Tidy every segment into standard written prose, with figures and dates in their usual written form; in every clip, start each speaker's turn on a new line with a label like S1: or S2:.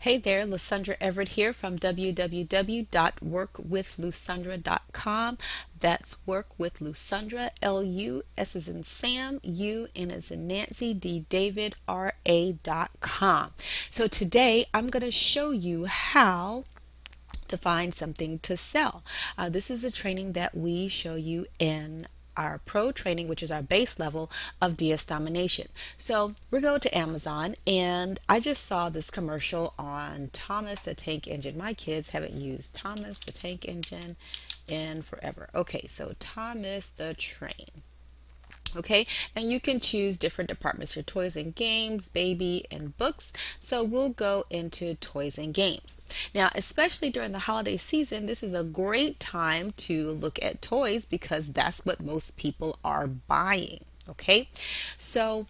S1: Hey there, Lusundra Everett here from www.workwithlusundra.com. That's Work with Lusundra, L-U-S as in Sam, U N as in Nancy, D David, R-A.com. So today I'm going to show you how to find something to sell. This is a training that we show you in our pro training, which is our base level of DS domination. So we're going to Amazon, and I just saw this commercial on Thomas the Tank Engine. My kids haven't used Thomas the Tank Engine in forever. Okay, so Thomas the Train. Okay, and you can choose different departments, your toys and games, baby, and books. So we'll go into toys and games. Now, especially during the holiday season, this is a great time to look at toys because that's what most people are buying. Okay, so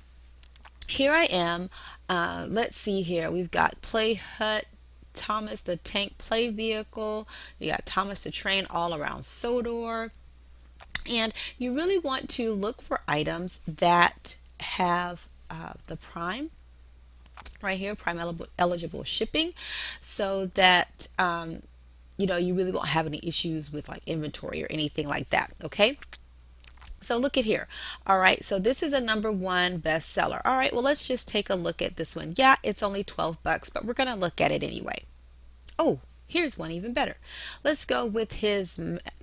S1: here I am. Let's see here. We've got Play Hut, Thomas the Tank Play Vehicle. You got Thomas the Train all around Sodor. And you really want to look for items that have the Prime right here, Prime eligible shipping, so that you really won't have any issues with like inventory or anything like that. Okay. So look at here. All right, so this is a #1 bestseller. All right, well, let's just take a look at this one. Yeah, it's only 12 bucks, but we're going to look at it anyway. Oh, here's one even better. Let's go with his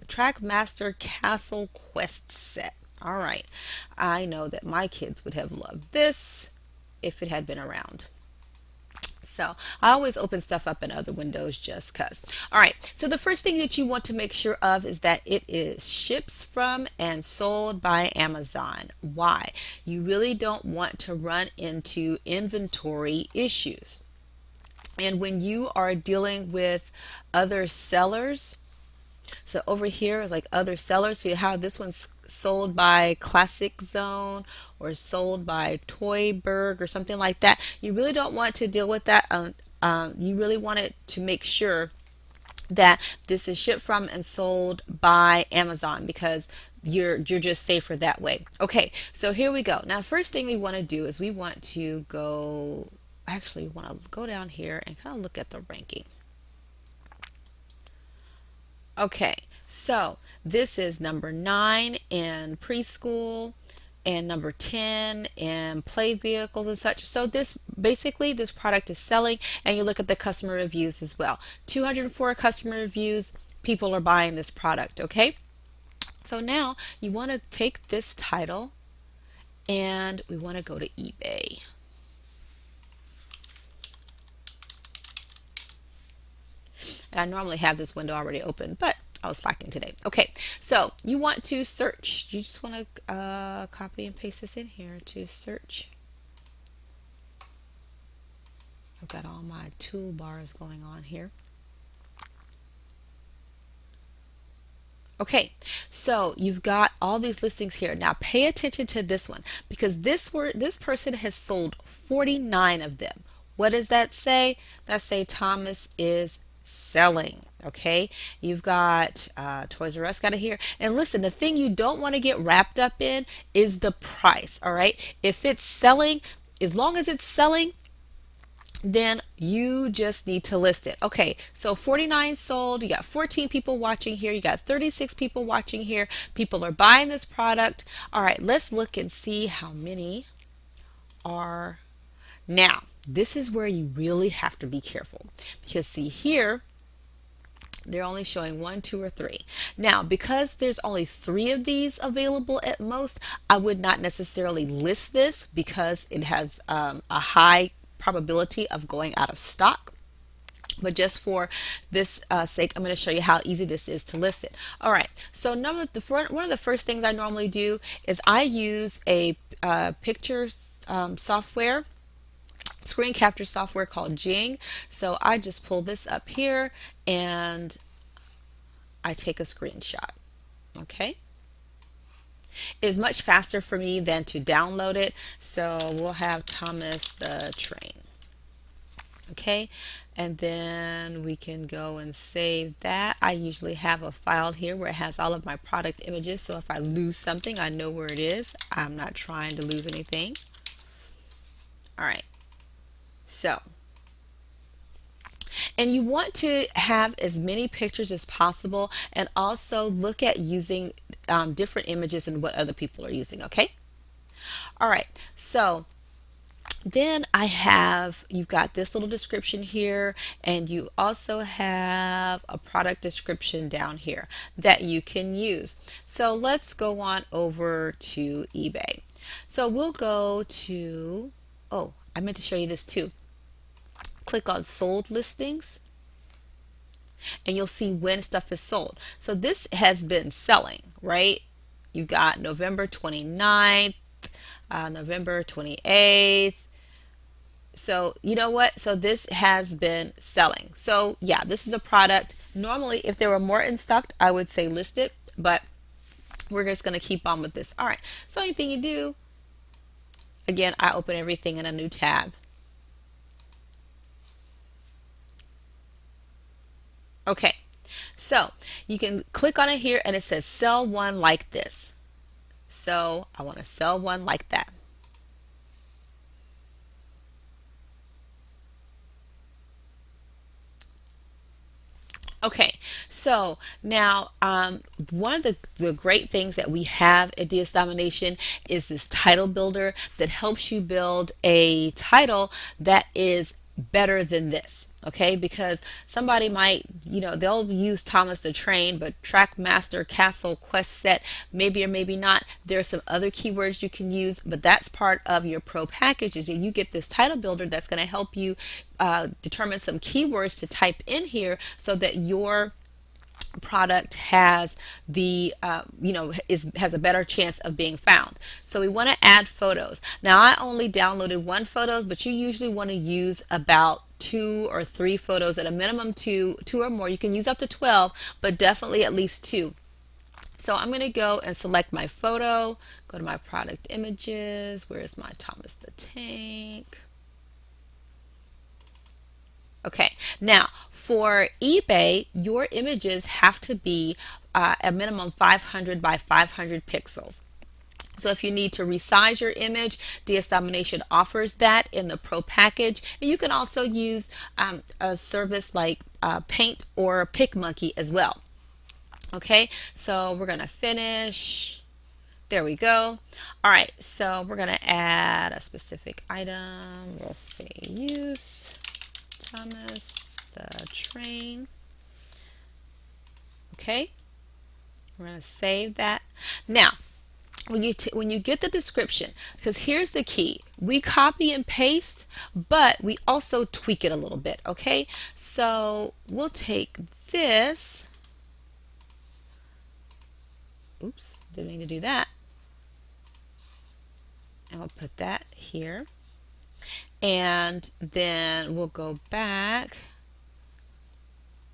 S1: Trackmaster Castle Quest set. All right. I know that my kids would have loved this if it had been around. So I always open stuff up in other windows just cuz. All right. So the first thing that you want to make sure of is that it is ships from and sold by Amazon. Why? You really don't want to run into inventory issues. And when you are dealing with other sellers, so over here is like other sellers. So how this one's sold by Classic Zone or sold by Toyberg or something like that. You really don't want to deal with that. You really want it to make sure that this is shipped from and sold by Amazon because you're just safer that way. Okay, so here we go. Now, first thing we want to do is we want to go. Actually, we want to go down here and kind of look at the ranking. Okay, so this is #9 in preschool and #10 in play vehicles and such. So this basically this product is selling, and you look at the customer reviews as well. 204 customer reviews, people are buying this product, okay? So now you want to take this title and we want to go to eBay. And I normally have this window already open, but I was slacking today. Okay, so you want to search. You just want to copy and paste this in here to search. I've got all my toolbars going on here. Okay, so you've got all these listings here. Now pay attention to this one because this person has sold 49 of them. What does that say? That say Thomas is selling. Okay, you've got Toys R Us got it here. And listen, the thing you don't want to get wrapped up in is the price. All right, if it's selling, as long as it's selling, then you just need to list it. Okay, so 49 sold, you got 14 people watching here, you got 36 people watching here, people are buying this product. All right, let's look and see how many are. Now this is where you really have to be careful because see here they're only showing 1, 2, or 3. Now, because there's only 3 of these available at most, I would not necessarily list this because it has a high probability of going out of stock. But just for this sake, I'm going to show you how easy this is to list it. All right, so one of the first things I normally do is I use a picture software, screen capture software called Jing. So I just pull this up here and I take a screenshot. Okay. It is much faster for me than to download it. So we'll have Thomas the Train. Okay, and then we can go and save that. I usually have a file here where it has all of my product images, so if I lose something I know where it is. I'm not trying to lose anything. All right, so And you want to have as many pictures as possible, and also look at using different images and what other people are using, okay? All right, so then you've got this little description here, and you also have a product description down here that you can use. So let's go on over to eBay. So we'll go to, oh, I meant to show you this too. Click on sold listings, and you'll see when stuff is sold. So this has been selling, right? You got November 29th, November 28th. So you know what? So this has been selling. So yeah, this is a product. Normally, if there were more in stock, I would say list it, but we're just going to keep on with this. All right. So anything you do, again, I open everything in a new tab. Okay. So you can click on it here and it says sell one like this. So I want to sell one like that. Okay, so now one of the great things that we have at DS Domination is this title builder that helps you build a title that is better than this. Okay, because somebody might, they'll use Thomas the Train, but Trackmaster, Castle, Quest Set, maybe or maybe not. There are some other keywords you can use, but that's part of your pro packages. And you get this title builder that's going to help you determine some keywords to type in here so that your product has the has a better chance of being found. So we want to add photos. Now I only downloaded one photos, but you usually want to use about 2 or 3 photos, at a minimum two or more. You can use up to 12, but definitely at least 2. So I'm going to go and select my photo, go to my product images. Where's my Thomas the Tank? Okay, now for eBay, your images have to be a minimum 500 by 500 pixels. So if you need to resize your image, DS Domination offers that in the Pro package. And you can also use a service like Paint or PicMonkey as well. Okay, so we're going to finish. There we go. All right, so we're going to add a specific item. We'll say use Thomas the Train. Okay, we're going to save that. Now, when you get the description, because here's the key, we copy and paste, but we also tweak it a little bit. Okay, so we'll take this. Oops, didn't mean to do that. And we'll put that here. And then we'll go back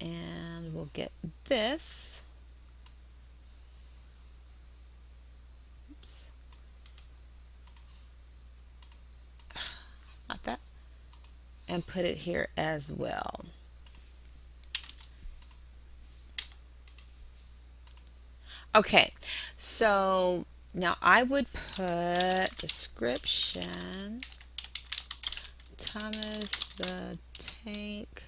S1: and we'll get this. Oops. Not that. And put it here as well. Okay, so now I would put description, Thomas the Tank,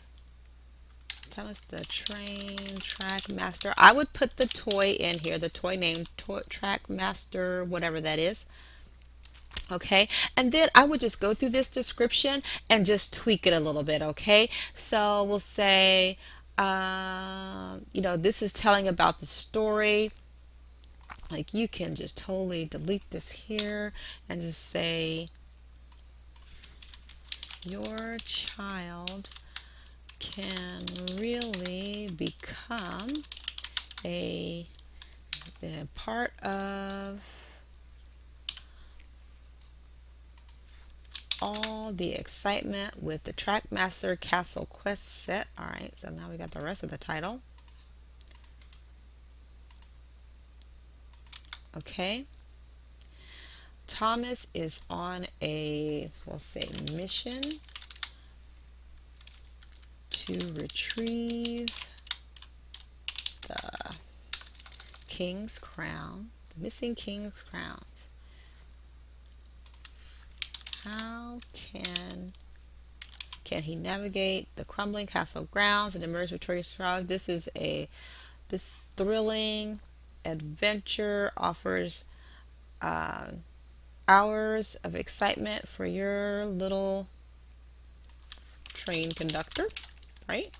S1: Thomas the Train, Trackmaster. I would put the toy in here, the toy name, Trackmaster, whatever that is. Okay, and then I would just go through this description and just tweak it a little bit. Okay, so we'll say, this is telling about the story. Like, you can just totally delete this here and just say your child can really become a part of all the excitement with the Trackmaster Castle Quest set. All right, so now we got the rest of the title. Okay, Thomas is on we'll say, mission to retrieve the king's crown, the missing king's crowns. How can Can he navigate the crumbling castle grounds and emerge victorious from? This thrilling adventure offers hours of excitement for your little train conductor, right?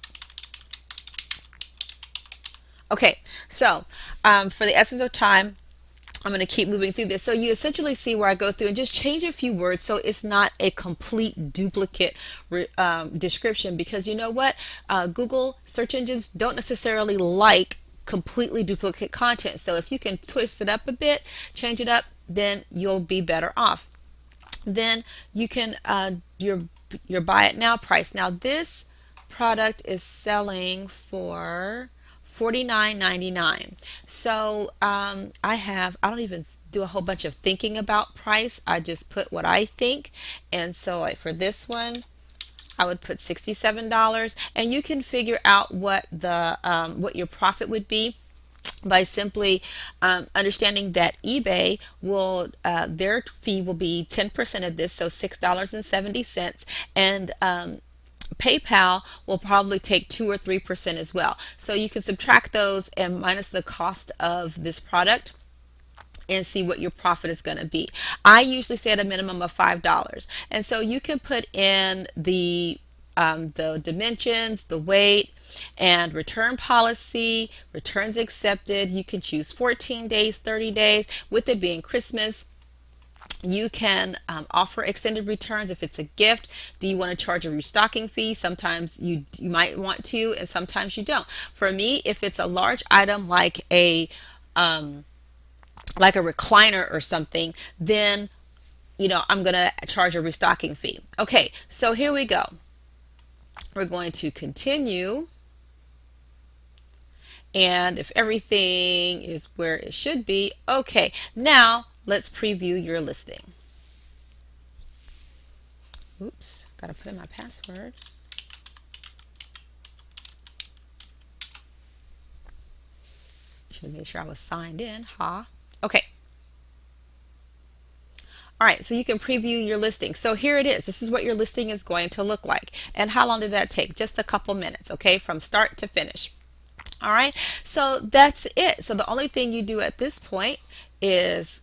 S1: Okay, so for the essence of time, I'm going to keep moving through this. So you essentially see where I go through and just change a few words so it's not a complete duplicate description, because you know what? Google search engines don't necessarily like completely duplicate content. So if you can twist it up a bit, change it up, then you'll be better off. Then you can your buy it now price. Now this product is selling for $49.99. So I don't even do a whole bunch of thinking about price. I just put what I think. And so like for this one, I would put $67, and you can figure out what your profit would be by simply understanding that eBay will their fee will be 10% of this, so $6.70, and PayPal will probably take 2 or 3% as well. So you can subtract those and minus the cost of this product and see what your profit is going to be. I usually say at a minimum of $5. And so you can put in the dimensions, the weight, and return policy, returns accepted. You can choose 14 days, 30 days. With it being Christmas, you can offer extended returns if it's a gift. Do you want to charge a restocking fee? Sometimes you might want to, and sometimes you don't. For me, if it's a large item like a recliner or something, then I'm gonna charge a restocking fee. Okay, so here we go. We're going to continue, and if everything is where it should be, okay, now let's preview your listing. Oops, gotta put in my password. Should have made sure I was signed in, Okay. All right, so you can preview your listing. So here it is. This is what your listing is going to look like. And how long did that take? Just a couple minutes, okay, from start to finish. All right, so that's it. So the only thing you do at this point is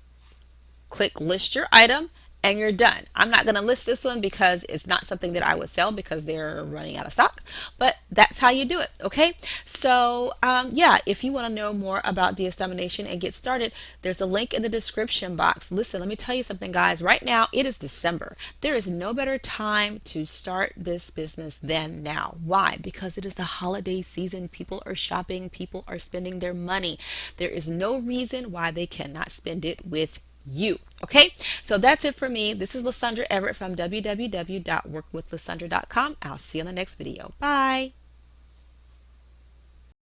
S1: click list your item, and you're done. I'm not going to list this one because it's not something that I would sell because they're running out of stock, but that's how you do it. Okay, so yeah, if you want to know more about DS Domination and get started, there's a link in the description box. Listen, let me tell you something, guys. Right now it is December. There is no better time to start this business than now. Why? Because it is the holiday season. People are shopping, people are spending their money. There is no reason why they cannot spend it with you. Okay, so that's it for me. This is Lysandra Everett from www.workwithlysandra.com. I'll see you in the next video. Bye.